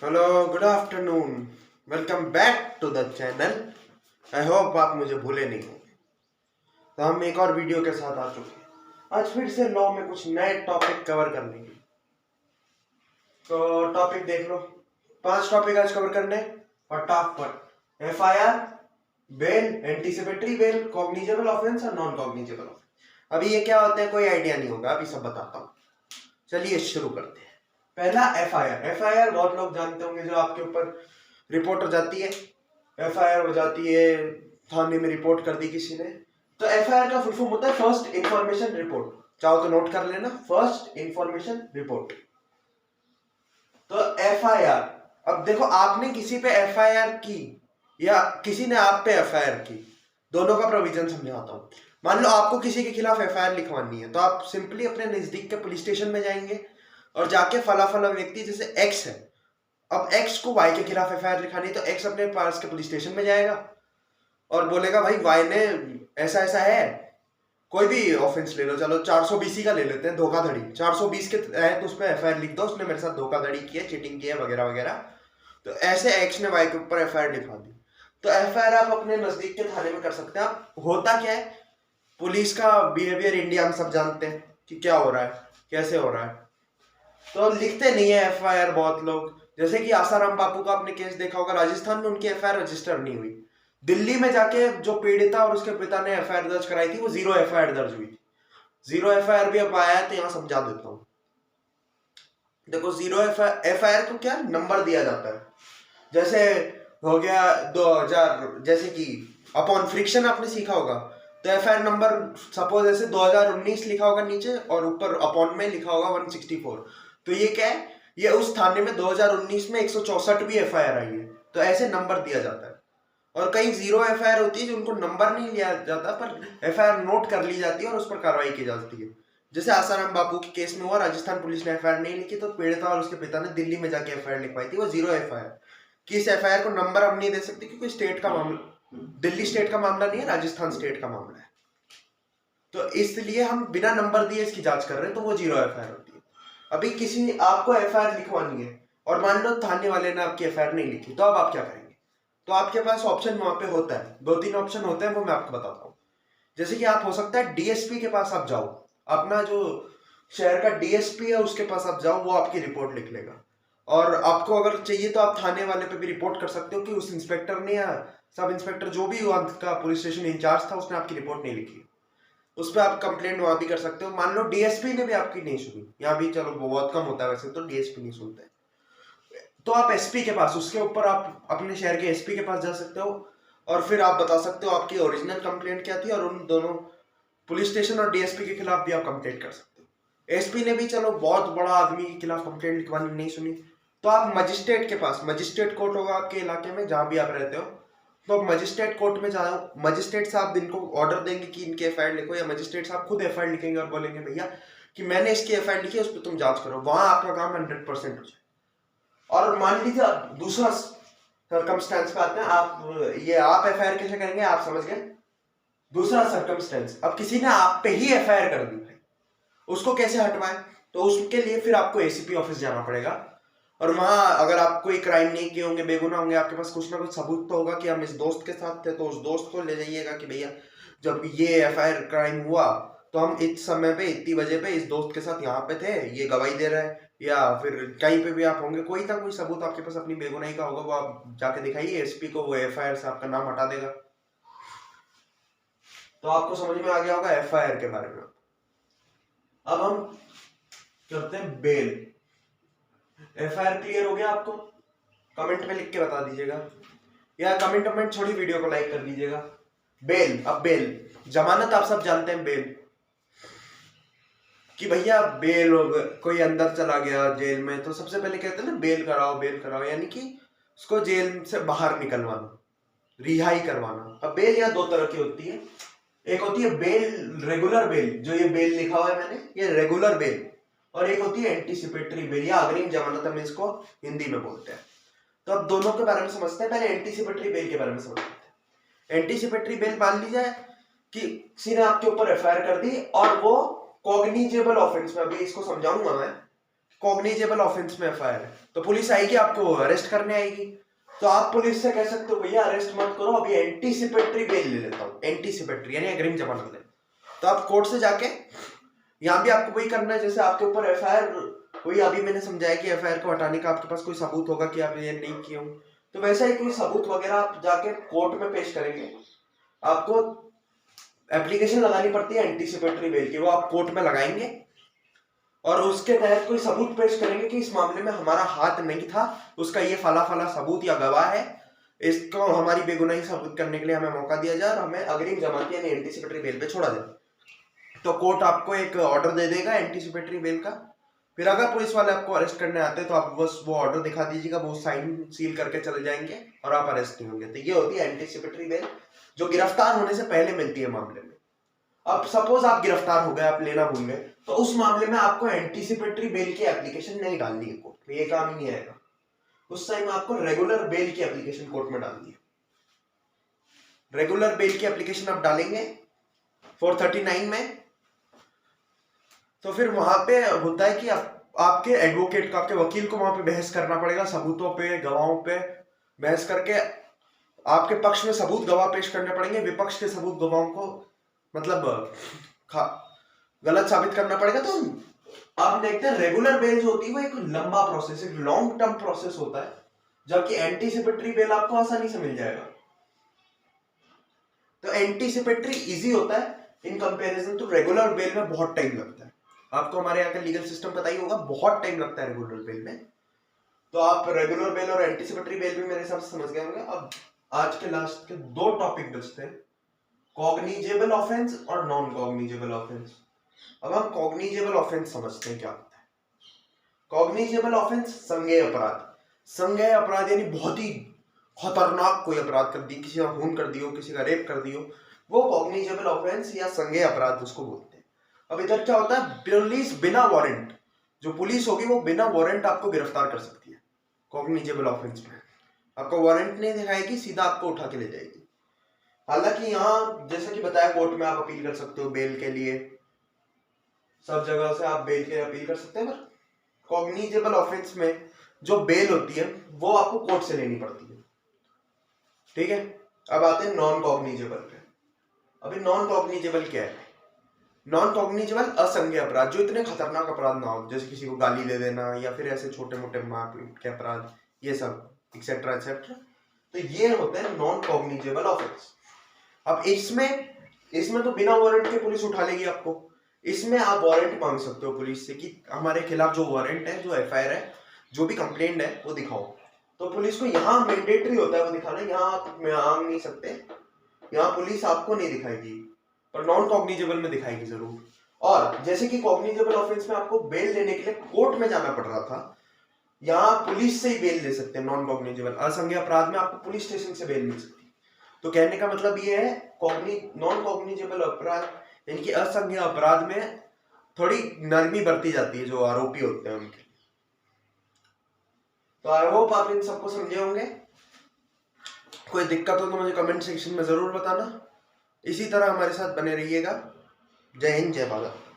Hello, good afternoon. Welcome back to the channel. I hope आप मुझे भूले नहीं होंगे। तो हम एक और वीडियो के साथ आ चुके हैं। आज फिर से लॉ में कुछ नए टॉपिक कवर कर लेंगे। तो टॉपिक देख लो, 5 टॉपिक आज कवर करने फटाफट। FIR, bail, anticipatory bail, cognizable offence और नॉन कॉग्निजेबल ऑफेंस। अभी ये क्या होता है कोई आइडिया नहीं होगा, अभी सब बताता हूँ। चलिए शुरू करते हैं। पहला एफआईआर। एफआईआर बहुत लोग जानते होंगे, जो आपके ऊपर रिपोर्ट हो जाती है। एफआईआर हो जाती है, थाने में रिपोर्ट कर दी किसी ने। तो एफआईआर का फुल फॉर्म होता है फर्स्ट इंफॉर्मेशन रिपोर्ट। चाहो तो नोट कर लेना, फर्स्ट इंफॉर्मेशन रिपोर्ट। तो एफआईआर, अब देखो आपने किसी पे एफआईआर की या किसी ने आप पे एफआईआर की, दोनों का प्रोविजन समझाता हूं। मान लो आपको किसी के खिलाफ एफआईआर लिखवानी है, तो आप सिंपली अपने नजदीक के पुलिस स्टेशन में जाएंगे और जाके फला फला व्यक्ति, जैसे एक्स है, अब एक्स को वाई के खिलाफ एफआईआर लिखानी, तो एक्स अपने पास के पुलिस स्टेशन में जाएगा और बोलेगा भाई वाई ने ऐसा ऐसा है। कोई भी ऑफेंस ले लो, चलो 420 का ले लेते हैं, धोखाधड़ी। 420 के तहत उस पर एफआईआर लिख दो, उसने मेरे साथ धोखाधड़ी की है, चीटिंग की है वगैरह वगैरह। तो ऐसे एक्स ने वाई के ऊपर एफआईआर लिखवा दी। तो एफआईआर आप अपने नजदीक के थाने में कर सकते हैं। होता क्या है, पुलिस का बिहेवियर इंडिया में सब जानते हैं कि क्या हो रहा है, कैसे हो रहा है। तो लिखते नहीं है एफआईआर बहुत लोग। जैसे कि आसाराम बापू का आपने केस देखा होगा, राजस्थान में उनकी एफआईआर रजिस्टर नहीं हुई। दिल्ली में जाके जो पीड़िता और उसके पिता ने एफआईआर दर्ज कराई थी, वो 0 एफआईआर दर्ज हुई थी। 0 एफआईआर भी अब आया है, तो यहां समझा देता हूं। देखो 0 एफआईआर को क्या नंबर दिया जाता है। जैसे हो गया 2000, जैसे कि अपॉन फ्रिक्शन आपने सीखा होगा, तो एफआईआर नंबर सपोज ऐसे 2019 लिखा होगा नीचे और ऊपर अपॉन में लिखा होगा 164। तो ये क्या है, ये उस थाने में 2019 में 164 भी एफआईआर आई है, तो ऐसे नंबर दिया जाता है। और कई 0 एफआईआर होती है जो उनको नंबर नहीं लिया जाता, पर एफआईआर नोट कर ली जाती है और उस पर कार्रवाई की जाती है। जैसे आसाराम बापू के केस में हुआ, राजस्थान पुलिस ने एफआईआर नहीं लिखी, तो पीड़िता और उसके पिता ने दिल्ली में जाके एफआईआर लिखवाई थी, वो 0 एफआईआर। कि इस एफआईआर को नंबर हम नहीं दे सकते क्योंकि स्टेट का मामला, दिल्ली स्टेट का मामला नहीं है, राजस्थान स्टेट का मामला है। तो इसलिए हम बिना नंबर दिए इसकी जांच कर रहे हैं, तो वो 0 एफआईआर होती है। अभी किसी आपको एफआईआर लिखवानी है और मान लो थाने वाले ने आपकी एफआईआर नहीं लिखी, तो अब आप क्या करेंगे? तो आपके पास ऑप्शन वहां पे होता है, 2-3 ऑप्शन होते हैं, वो मैं आपको बताता हूँ। जैसे कि आप हो सकता है डीएसपी के पास आप जाओ, अपना जो शहर का डीएसपी है उसके पास आप जाओ, वो आपकी रिपोर्ट लिख लेगा। और आपको अगर चाहिए तो आप थाने वाले पे भी रिपोर्ट कर सकते हो कि उस इंस्पेक्टर ने या सब इंस्पेक्टर जो भी का पुलिस स्टेशन इंचार्ज था, उसने आपकी रिपोर्ट नहीं लिखी। उस पर आप कंप्लेंट वहां भी कर सकते हो। मान लो डीएसपी ने भी आपकी नहीं सुनी, यहाँ भी चलो बहुत कम होता है वैसे तो डीएसपी नहीं सुनते, तो आप एसपी के पास, उसके ऊपर आप अपने शहर के एसपी के पास जा सकते हो और फिर आप बता सकते हो आपकी ओरिजिनल कंप्लेंट क्या थी, और उन दोनों पुलिस स्टेशन और डीएसपी के खिलाफ भी आप कंप्लेंट कर सकते हो। एसपी ने भी चलो बहुत बड़ा आदमी के खिलाफ कंप्लेंट लिखवानी नहीं सुनी, तो आप मजिस्ट्रेट के पास, मजिस्ट्रेट कोर्ट होगा आपके इलाके में जहां भी आप रहते हो, तो मजिस्ट्रेट कोर्ट में जाओ। मजिस्ट्रेट साहब इनको ऑर्डर देंगे कि इनके एफआईआर लिखो, या मजिस्ट्रेट साहब खुद एफआईआर लिखेंगे और बोलेंगे भैया कि मैंने इसकी एफआईआर लिखी है, उस पर तुम जांच करो। वहां आपका काम 100% हो जाए। और मान लीजिए दूसरा सर्कमस्टेंस पे आते हैं, आप एफआईआर कैसे करेंगे आप समझ गए। दूसरा सर्कमस्टेंस, अब किसी ने आप पे ही एफआईआर कर दी भाई, उसको कैसे हटवाएं? तो उसके लिए फिर आपको एसीपी ऑफिस जाना पड़ेगा, और वहां अगर आप कोई क्राइम नहीं किए होंगे, बेगुनाह होंगे, आपके पास कुछ ना कुछ सबूत तो होगा कि हम इस दोस्त के साथ थे, तो उस दोस्त को ले जाइएगा कि भैया जब ये एफआईआर क्राइम हुआ तो हम इस समय पे इतनी बजे पे इस दोस्त के साथ यहाँ पे थे, ये गवाही दे रहा है। या फिर कहीं पे भी आप होंगे, कोई ना कोई सबूत आपके पास अपनी बेगुनाही का होगा, वो आप जाके दिखाइए एसपी को, वो एफआईआर से आपका नाम हटा देगा। तो आपको समझ में आ गया होगा एफआईआर के बारे में। अब हम करते हैं बेल। एफआईआर क्लियर हो गया आपको? कमेंट में लिख के बता दीजिएगा, या कमेंट छोड़ी वीडियो को लाइक कर दीजिएगा। बेल, अब बेल जमानत आप सब जानते हैं। बेल कि भैया बेल हो गया, कोई अंदर चला गया जेल में, तो सबसे पहले कहते हैं ना बेल कराओ, बेल कराओ, यानी कि उसको जेल से बाहर निकलवाना, रिहाई करवाना। अब बेल यहाँ 2 तरह की होती है। एक होती है बेल, रेगुलर बेल, जो ये बेल लिखा हुआ है मैंने, ये रेगुलर बेल। और एक होती है एंटीसिपेटरी बेल, या अग्रिम जमानत हम इसको हिंदी में बोलते हैं। तो अब दोनों के बारे में समझते हैं। पहले एंटीसिपेटरी बेल के बारे में समझते हैं। एंटीसिपेटरी बेल मान लीजिए कि किसी ने आपके ऊपर एफआईआर कर दी और वो कॉग्निजेबल ऑफेंस में, अभी इसको समझाऊंगा मैं, कॉग्निजेबल ऑफेंस में एफआईआर है, तो पुलिस आएगी, आपको अरेस्ट करने आएगी, तो आप पुलिस से कह सकते हो भैया अरेस्ट मत करो, अभी एंटीसिपेटरी बेल ले लेता हूँ, एंटीसिपेटरी यानी अग्रिम जमानत ले। तो आप कोर्ट से जाके, यहाँ भी आपको वही करना है जैसे आपके ऊपर एफआईआर, वही अभी मैंने समझाया कि एफआईआर को हटाने का आपके पास कोई सबूत होगा कि आप ये नहीं किए हो, तो वैसा ही कोई सबूत वगैरह आप जाके कोर्ट में पेश करेंगे। आपको एप्लीकेशन लगानी पड़ती है एंटीसिपेटरी बेल की, वो आप कोर्ट में लगाएंगे और उसके तहत कोई सबूत पेश करेंगे कि इस मामले में हमारा हाथ नहीं था, उसका ये फला फला सबूत या गवाह है, इसको हमारी बेगुनाही साबित करने के लिए हमें मौका दिया जाए और हमें अग्रिम जमानत यानी एंटीसिपेटरी बेल पे छोड़ा जाए। तो कोर्ट आपको एक ऑर्डर दे देगा एंटीसिपेटरी बेल का। फिर अगर पुलिस वाले आपको अरेस्ट करने आते हैं तो आप बस वो ऑर्डर दिखा दीजिएगा, वो साइन सील करके चले जाएंगे और आप अरेस्ट नहीं होंगे। तो ये होती है एंटीसिपेटरी बेल, जो गिरफ्तार होने से पहले मिलती है मामले में। अब सपोज आप गिरफ्तार हो गए, आप लेना भूल गए, तो उस मामले में आपको एंटीसिपेटरी बेल की एप्लीकेशन नहीं डालनी है कोर्ट में, ये काम ही नहीं आएगा। उस टाइम आपको रेगुलर बेल की एप्लीकेशन कोर्ट में डालनी है। रेगुलर बेल की एप्लीकेशन आप डालेंगे 439 में, तो फिर वहां पे होता है कि आपके एडवोकेट को, आपके वकील को वहां पे बहस करना पड़ेगा, सबूतों पे, गवाहों पे बहस करके आपके पक्ष में सबूत गवाह पेश करने पड़ेंगे, विपक्ष के सबूत गवाहों को मतलब गलत साबित करना पड़ेगा। तो आप देखते हैं रेगुलर बेल जो होती है वो एक लंबा प्रोसेस, एक लॉन्ग टर्म प्रोसेस होता है, जबकि एंटीसिपेटरी बेल आपको आसानी से मिल जाएगा। तो एंटीसिपेटरी इजी होता है in comparison to regular bail में बहुत टाइम लगता है। आपको हमारे यहाँ का लीगल सिस्टम पता ही होगा, बहुत टाइम लगता है रेगुलर बेल में। तो आप रेगुलर बेल और एंटीसिपेटरी बेल भी मेरे हिसाब से समझ गए होंगे। अब आज के लास्ट के दो टॉपिक बचते हैं, कॉग्निजेबल ऑफेंस और नॉन कॉग्निजेबल ऑफेंस। अब हम कॉग्निजेबल ऑफेंस समझते हैं क्या होता है। कॉग्निजेबल ऑफेंस संज्ञेय अपराध। संज्ञेय अपराध यानी बहुत ही खतरनाक कोई अपराध कर दी, किसी का खून कर दियो, किसी का रेप कर दियो, वो कॉग्निजेबल ऑफेंस या संज्ञेय अपराध उसको बोलते हैं। अब इधर क्या होता है, पुलिस बिना वारंट, जो पुलिस होगी वो बिना वारंट आपको गिरफ्तार कर सकती है कॉग्निजेबल ऑफेंस में। आपको वारंट नहीं दिखाएगी, सीधा आपको उठा के ले जाएगी। हालांकि यहाँ जैसा कि बताया कोर्ट में आप अपील कर सकते हो बेल के लिए, सब जगह से आप बेल के लिए अपील कर सकते हैं, पर कॉग्निजेबल ऑफेंस में जो बेल होती है वो आपको कोर्ट से लेनी पड़ती है। ठीक है, अब आते हैं नॉन कॉग्निजेबल पे। अभी नॉन कॉग्निजेबल क्या है? नॉन कॉग्निजेबल असंज्ञेय अपराध, जो इतने खतरनाक अपराध ना हो, जैसे किसी को गाली दे देना या फिर ऐसे छोटे मोटे मारपीट के अपराध, ये सब एक्सेट्रा एक्सेट्रा, तो ये होते हैं नॉन कॉग्निजेबल ऑफेंस। अब इसमें तो बिना वारंट के पुलिस उठा लेगी आपको। इसमें आप वारंट मांग सकते हो पुलिस से कि हमारे खिलाफ जो वारंट है, जो एफआईआर है, जो भी कंप्लेंट है वो दिखाओ। तो पुलिस को यहाँ मैंडेटरी होता है वो दिखाना, यहाँ आप मांग नहीं सकते, यहाँ पुलिस आपको नहीं दिखाएगी, पर नॉन कॉग्निजेबल में दिखाएगी जरूर। और जैसे कि कॉग्निजेबल ऑफेंस में आपको बेल लेने के लिए कोर्ट में जाना पड़ रहा था, यहाँ पुलिस से ही बेल ले सकते हैं। नॉन कॉग्निजेबल असंज्ञेय अपराध में आपको पुलिस स्टेशन से बेल मिल सकती है। तो कहने का मतलब ये है, नॉन कॉग्निजेबल अपराध यानी कि असंज्ञेय अपराध में थोड़ी नरमी बरती जाती है जो आरोपी होते हैं उनके। तो आई होप आप इन सबको समझे होंगे। कोई दिक्कत हो तो मुझे कमेंट सेक्शन में जरूर बताना। इसी तरह हमारे साथ बने रहिएगा। जय हिंद, जय भारत।